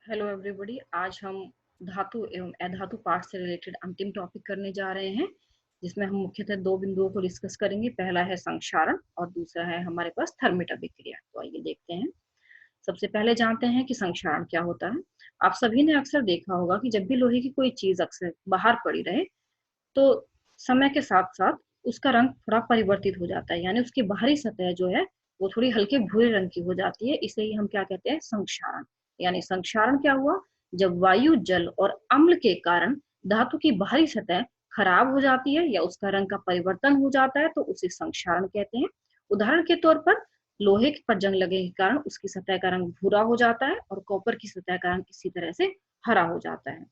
Hello everybody. आज हम धातु एवं अधातु पाठ से रिलेटेड अंतिम टॉपिक करने जा रहे हैं, जिसमें हम मुख्यतः दो बिंदुओं को डिस्कस करेंगे। पहला है संक्षारण और दूसरा है हमारे पास थर्मिट अभिक्रिया। तो आइए देखते हैं। सबसे पहले जानते हैं कि संक्षारण क्या होता है। आप सभी ने अक्सर देखा होगा कि जब भी लोहे की कोई चीज अक्सर बाहर पड़ी रहे तो समय के साथ साथ उसका रंग थोड़ा परिवर्तित हो जाता है, यानी उसकी बाहरी सतह जो है वो थोड़ी हल्के भूरे रंग की हो जाती है। इसे ही हम क्या कहते हैं, संक्षारण। यानी संक्षारण क्या हुआ, जब वायु, जल और अम्ल के कारण धातु की बाहरी सतह खराब हो जाती है या उसका रंग का परिवर्तन हो जाता है तो उसे संक्षारण कहते हैं। उदाहरण के तौर पर लोहे पर जंग लगने के कारण उसकी सतह का रंग भूरा हो जाता है और कॉपर की सतह का रंग इसी तरह से हरा हो जाता है।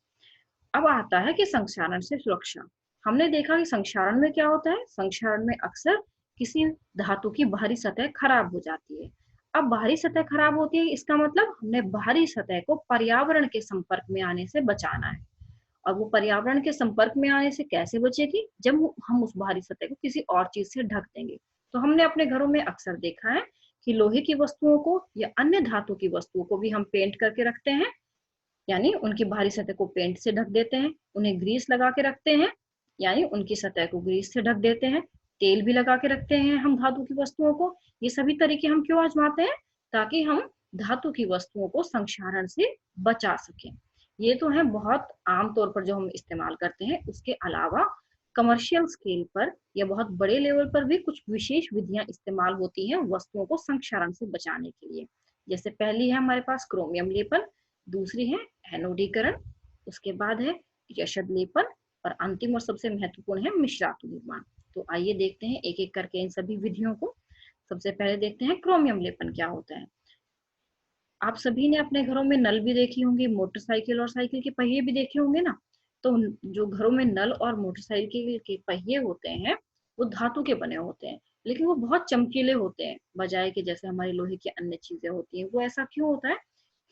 अब आता है कि संक्षारण से सुरक्षा। हमने देखा कि संक्षारण में क्या होता है। संक्षारण में अक्सर किसी धातु की बाहरी सतह खराब हो जाती है। अब बाहरी सतह खराब होती है, इसका मतलब हमने बाहरी सतह को पर्यावरण के संपर्क में आने से बचाना है। और वो पर्यावरण के संपर्क में आने से कैसे बचेगी, जब हम उस बाहरी सतह को किसी और चीज से ढक देंगे। तो हमने अपने घरों में अक्सर देखा है कि लोहे की वस्तुओं को या अन्य धातु की वस्तुओं को भी हम पेंट करके रखते हैं, यानी उनकी बाहरी सतह को पेंट से ढक देते हैं। उन्हें ग्रीस लगा के रखते हैं, यानी उनकी सतह को ग्रीस से ढक देते हैं। तेल भी लगा के रखते हैं हम धातु की वस्तुओं को। ये सभी तरीके हम क्यों आजमाते हैं, ताकि हम धातु की वस्तुओं को संक्षारण से बचा सकें। ये तो है बहुत आम तौर पर जो हम इस्तेमाल करते हैं। उसके अलावा कमर्शियल स्केल पर या बहुत बड़े लेवल पर भी कुछ विशेष विधियां इस्तेमाल होती हैं वस्तुओं को संक्षारण से बचाने के लिए। जैसे पहली है हमारे पास क्रोमियम लेपन, दूसरी है एनोडीकरण, उसके बाद है यशद लेपन और अंतिम और सबसे महत्वपूर्ण है मिश्रातु निर्माण। तो आइए देखते हैं एक एक करके इन सभी विधियों को। सबसे पहले देखते हैं क्रोमियम लेपन क्या होता है। आप सभी ने अपने घरों में नल भी देखी होंगी, मोटरसाइकिल और साइकिल के पहिए भी देखे होंगे ना। तो जो घरों में नल और मोटरसाइकिल के पहिए होते हैं वो धातु के बने होते हैं, लेकिन वो बहुत चमकीले होते हैं बजाय के जैसे हमारी लोहे की अन्य चीजें होती हैं। वो ऐसा क्यों होता है,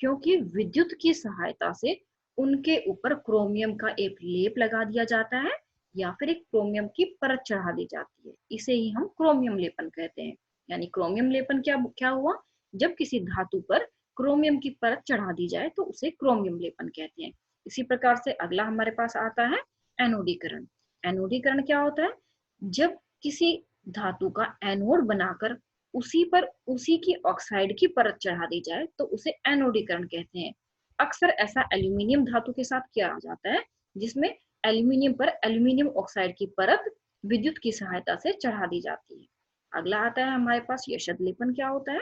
क्योंकि विद्युत की सहायता से उनके ऊपर क्रोमियम का एक लेप लगा दिया जाता है या फिर एक क्रोमियम की परत चढ़ा दी जाती है। इसे ही हम क्रोमियम लेपन कहते हैं। यानी क्रोमियम लेपन क्या क्या हुआ, जब किसी धातु पर क्रोमियम की परत चढ़ा दी जाए तो उसे क्रोमियम लेपन कहते हैं। इसी प्रकार से अगला हमारे पास आता है एनोडीकरण। एनोडीकरण क्या होता है, जब किसी धातु का एनोड बनाकर उसी पर उसी की ऑक्साइड की परत चढ़ा दी जाए तो उसे एनोडीकरण कहते हैं। अक्सर ऐसा एल्यूमिनियम धातु के साथ किया जाता है, जिसमें एल्यूमिनियम पर एल्यूमिनियम ऑक्साइड की परत विद्युत की सहायता से चढ़ा दी जाती है। अगला आता है हमारे पास यशद लेपन। क्या होता है,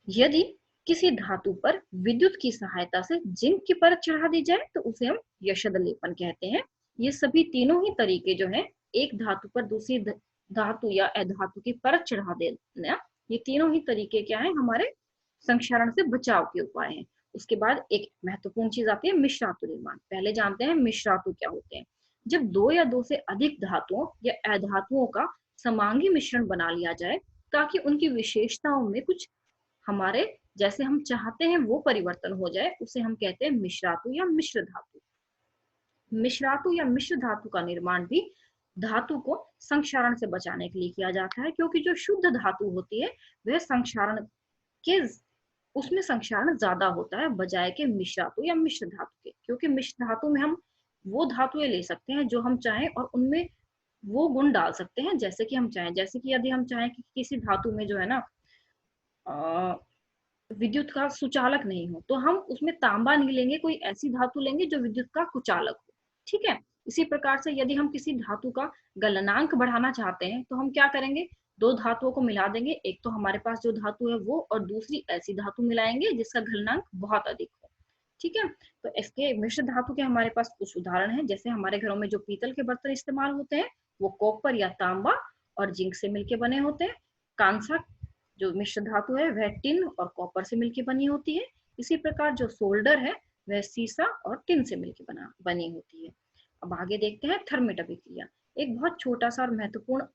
यदि किसी धातु पर विद्युत की सहायता से जिंक की परत चढ़ा दी जाए तो उसे हम यशद लेपन कहते हैं। ये सभी तीनों ही तरीके जो हैं, एक धातु पर दूसरी धातु या अधातु की परत चढ़ा देना, ये तीनों ही तरीके क्या है, हमारे संक्षारण से बचाव के उपाय हैं। उसके बाद एक महत्वपूर्ण चीज आती है मिश्रातु निर्माण। पहले जानते हैं मिश्रातु क्या होते हैं। जब दो या दो से अधिक धातुओं या अधातुओं का समांगी मिश्रण बना लिया जाए ताकि उनकी विशेषताओं में कुछ हमारे जैसे हम चाहते हैं वो परिवर्तन हो जाए, उसे हम कहते हैं मिश्रातु या मिश्र धातु। मिश्रातु या मिश्र धातु का निर्माण भी धातु को संक्षारण से बचाने के लिए किया जाता है, क्योंकि जो शुद्ध धातु होती है वह संक्षारण के उसमें संक्षारण ज्यादा होता है बजाय के मिश्रातु या मिश्र धातु के। क्योंकि मिश्र धातु में हम वो धातुएं ले सकते हैं जो हम चाहें और उनमें वो गुण डाल सकते हैं जैसे कि हम चाहें। जैसे कि यदि हम चाहें कि किसी धातु में जो है ना विद्युत का सुचालक नहीं हो, तो हम उसमें तांबा नहीं लेंगे, कोई ऐसी धातु लेंगे जो विद्युत का कुचालक हो। ठीक है। इसी प्रकार से यदि हम किसी धातु का गलनांक बढ़ाना चाहते हैं तो हम क्या करेंगे, दो धातुओं को मिला देंगे। एक तो हमारे पास जो धातु है वो, और दूसरी ऐसी धातु मिलाएंगे जिसका गलनांक बहुत अधिक हो। ठीक है। तो इसके मिश्र धातु के हमारे पास कुछ उदाहरण हैं। जैसे हमारे घरों में जो पीतल के बर्तन इस्तेमाल होते हैं वो कॉपर या तांबा और जिंक से मिलकर बने होते हैं। कांसा जो मिश्र धातु है वह टिन और कॉपर से मिलकर बनी होती है। इसी प्रकार जो सोल्डर है वह सीसा और टिन से मिलकर बनी होती है। अब आगे देखते हैं थर्मिट अभिक्रिया। एक बहुत छोटा सा और महत्वपूर्ण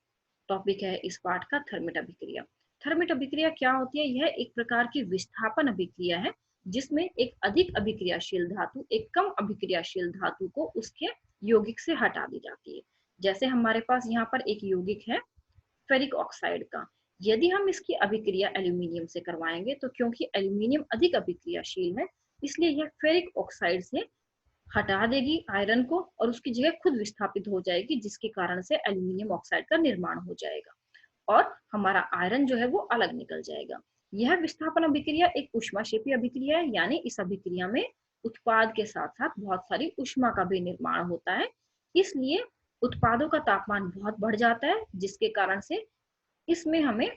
टॉपिक है इस पाठ का, थर्मिट अभिक्रिया। थर्मिट अभिक्रिया क्या होती है, यह एक प्रकार की विस्थापन अभिक्रिया है जिसमें एक अधिक अभिक्रियाशील धातु एक कम अभिक्रियाशील धातु को उसके यौगिक से हटा दी जाती है। जैसे हमारे पास यहाँ पर एक यौगिक है फेरिक ऑक्साइड का। यदि हम इसकी अभिक्रिया एल्यूमिनियम से करवाएंगे तो क्योंकि एल्यूमिनियम अधिक अभिक्रियाशील है, इसलिए यह फेरिक ऑक्साइड से हटा देगी आयरन को और उसकी जगह खुद विस्थापित हो जाएगी, जिसके कारण से एल्यूमिनियम ऑक्साइड का निर्माण हो जाएगा और हमारा आयरन जो है वो अलग निकल जाएगा। यह विस्थापन अभिक्रिया एक ऊष्माक्षेपी अभिक्रिया है, यानी इस अभिक्रिया में उत्पाद के साथ साथ बहुत सारी ऊष्मा का भी निर्माण होता है। इसलिए उत्पादों का तापमान बहुत बढ़ जाता है, जिसके कारण से इसमें हमें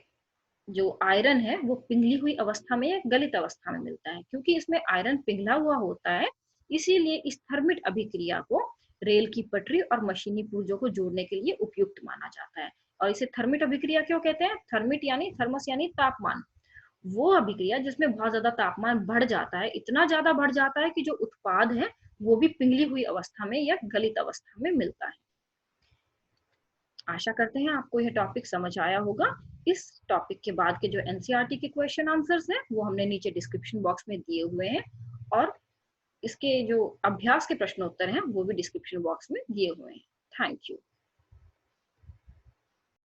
जो आयरन है वो पिघली हुई अवस्था में या गलित अवस्था में मिलता है। क्योंकि इसमें आयरन पिघला हुआ होता है, इसीलिए इस थर्मिट अभिक्रिया को रेल की पटरी और मशीनी पुर्जों को जोड़ने के लिए उपयुक्त माना जाता है। और इसे थर्मिट अभिक्रिया क्यों कहते हैं? थर्मिट यानी थर्मस यानी तापमान, वो अभिक्रिया जिसमें बहुत ज्यादा तापमान बढ़ जाता है, इतना ज्यादा बढ़ जाता है कि जो उत्पाद है वो भी पिघली हुई अवस्था में या गलित अवस्था में मिलता है। आशा करते हैं आपको यह टॉपिक समझ आया होगा। इस टॉपिक के बाद के जो एनसीईआरटी के क्वेश्चन आंसर्स हैं वो हमने नीचे डिस्क्रिप्शन बॉक्स में दिए हुए हैं और इसके जो अभ्यास के प्रश्न उत्तर हैं वो भी डिस्क्रिप्शन बॉक्स में दिए हुए हैं। Thank you.